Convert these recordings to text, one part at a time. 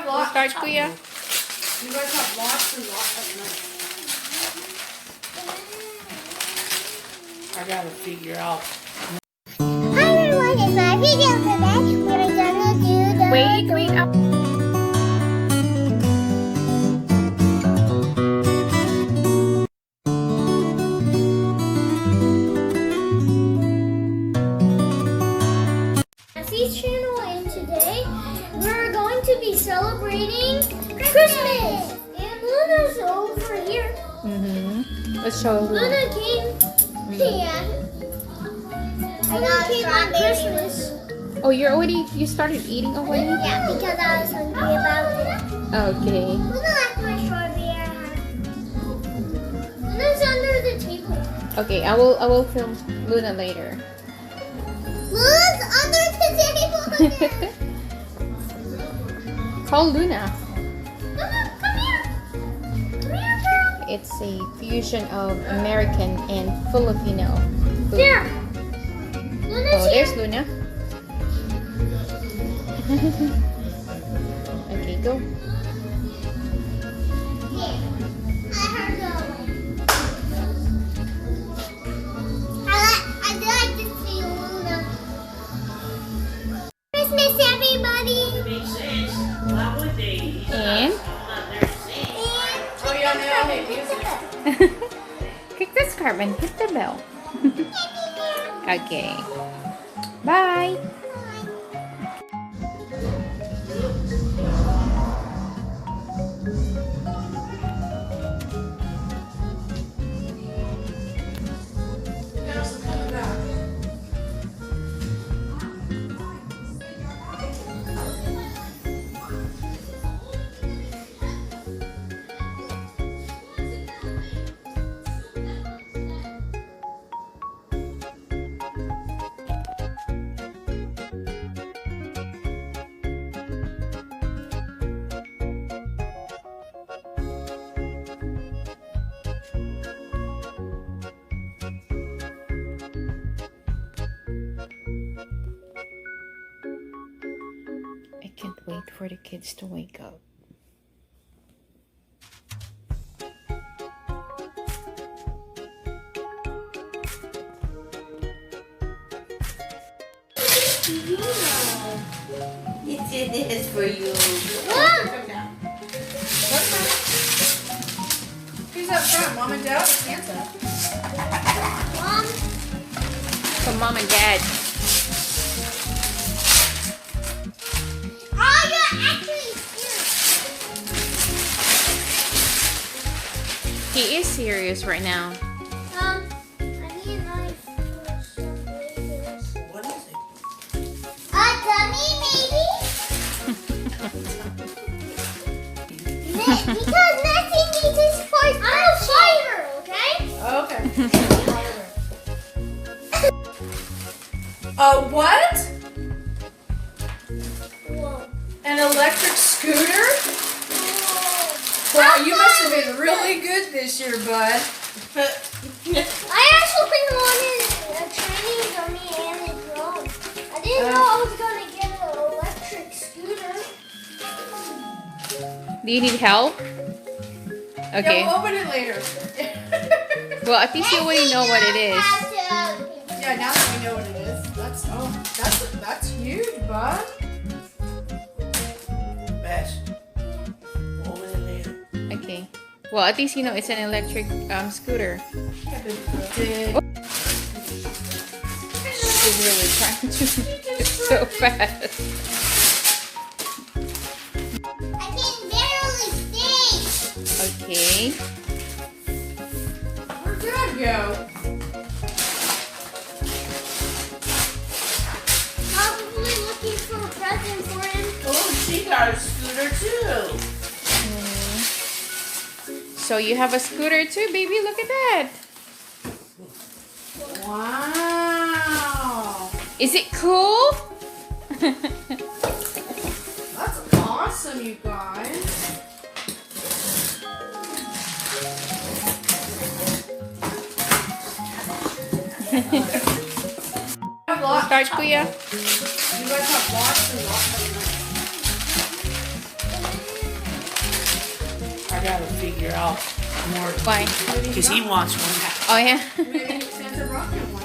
lots. Start, Kuya. You guys have lots and lots of money. I gotta figure out. Hi everyone, it's my video today. We're gonna do the... Wait. Cassey's channel, and today we're going to be celebrating Christmas. And Luna's over here. Let's show Luna. Luna came. Yeah. Luna came on Christmas. Oh, you started eating already? Yeah, because I was hungry about it. Okay. Luna liked my strawberry. Luna's under the table. Okay, I will film Luna later. Luna's under the table. Call Luna. Luna, come here. Come here, girl. It's a fusion of American and Filipino food. There. Luna's Oh, here. there's Luna. Okay, go. Yeah. I heard go away. I like to see Luna. Christmas, everybody. And Oh, yeah, now I hate music. click the scarf and hit the bell. Okay. Bye. I can't wait for the kids to wake up. It is for you. Come down. Who's up front? Mom and Dad or Santa? Mom. From Mom and Dad. Oh, you're actually serious. He is serious right now. I need a knife for this. What is it? A gummy, maybe? Because Nessie needs his first. I'm a fighter, okay? Okay. What? Whoa. An electric scooter? Wow, you must have been really good this year, bud. I actually wanted a training dummy and a drone. I didn't know I was going to get an electric scooter. Do you need help? Okay. Yeah, we'll open it later. Well, at least you already know what it is. Yeah, now that we know what it is. That's huge, bud. Best. Open it later. Okay. Well, at least you know it's an electric scooter. She's really trying to do it so fast. I can barely see. Okay. Where'd Dad go? Probably looking for a present for him. Oh, she got a scooter too. So you have a scooter too, baby. Look at that. Wow. Is it cool? That's awesome, you guys. Start, Kuya. You guys have lots and lots of gotta figure out more. Why? Because he wants one. Oh yeah. Maybe Santa brought him one.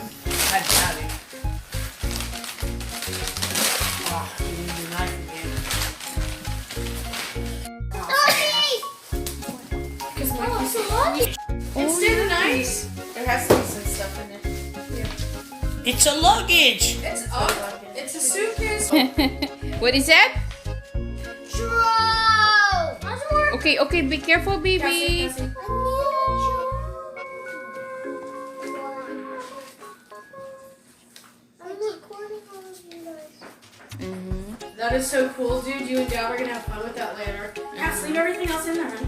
I doubt it. Oh, he needs a knife again. Because Oh, it's a luggage. instead of nice, there has to be some stuff in it. It's a luggage. It's a suitcase. What is that? Drove. That's more. Okay, okay, be careful, baby. Cassie. I'm recording all of you guys. That is so cool, dude. You and Dad are gonna have fun with that later. Cass, leave everything else in there, honey.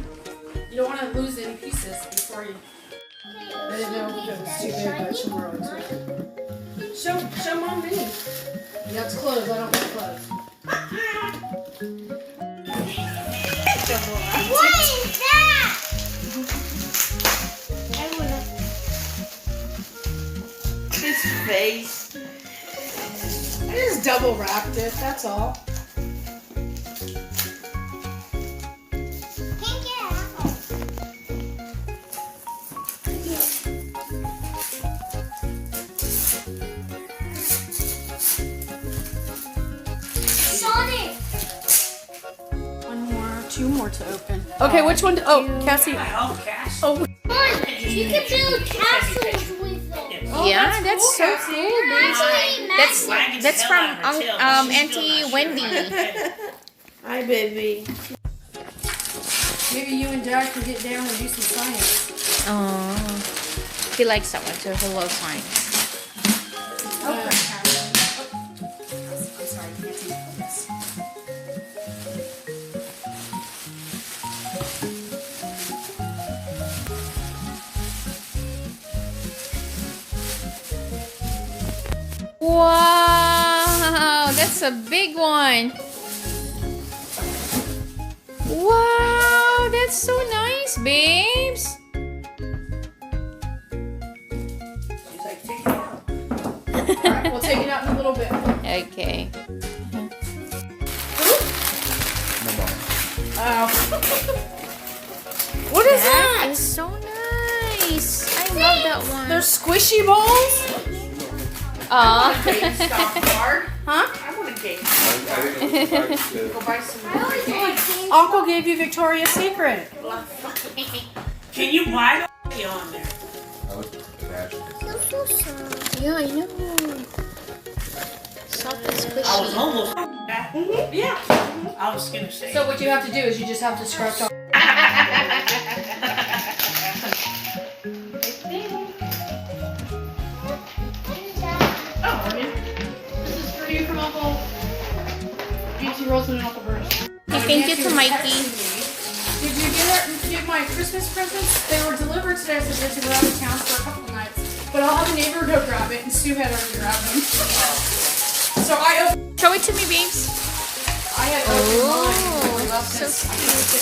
You don't want to lose any pieces before you. I didn't know if it was too big, but some more ones. Show Mom me. That's clothes. I don't want clothes. What is that? His face. I just double wrapped it. That's all. Can't get out. Sonic. Two more to open. Okay, which one? Cassie. Oh, Cass. Oh, Look, you can build castles with them. Yeah, that's cool, so Cassie. cool, baby. Actually, That's from Auntie Wendy. Hi, baby. maybe you and Dad can get down and do some science. Oh, he likes that one too. He loves science. I'm sorry, you can't take this. Wow, that's a big one. Wow, that's so nice, babes. She's like, take it out. Alright, we'll take it out in a little bit. Okay. Oh. What is That that? is so nice. I love that one. They're squishy balls? Aw. GameStop card. Huh? I want a GameStop. Go buy some. I always want games. Uncle gave you Victoria's Secret. Can you buy the on there? I'm so sorry. Yeah, I know. Soft and I was squishy. almost. Yeah. I was gonna say. So what you have to do is you just have to scratch off. This is for you from Uncle Auntie Roseman and Uncle Bruce. Thank you to Mikey. Did you get my Christmas presents? They were delivered today, so they were out of town for a couple of nights. But I'll have a neighbor go grab it, and Sue had already grabbed them. So I opened. Show it to me, babes. I had opened mine. Oh, I love so this. cute.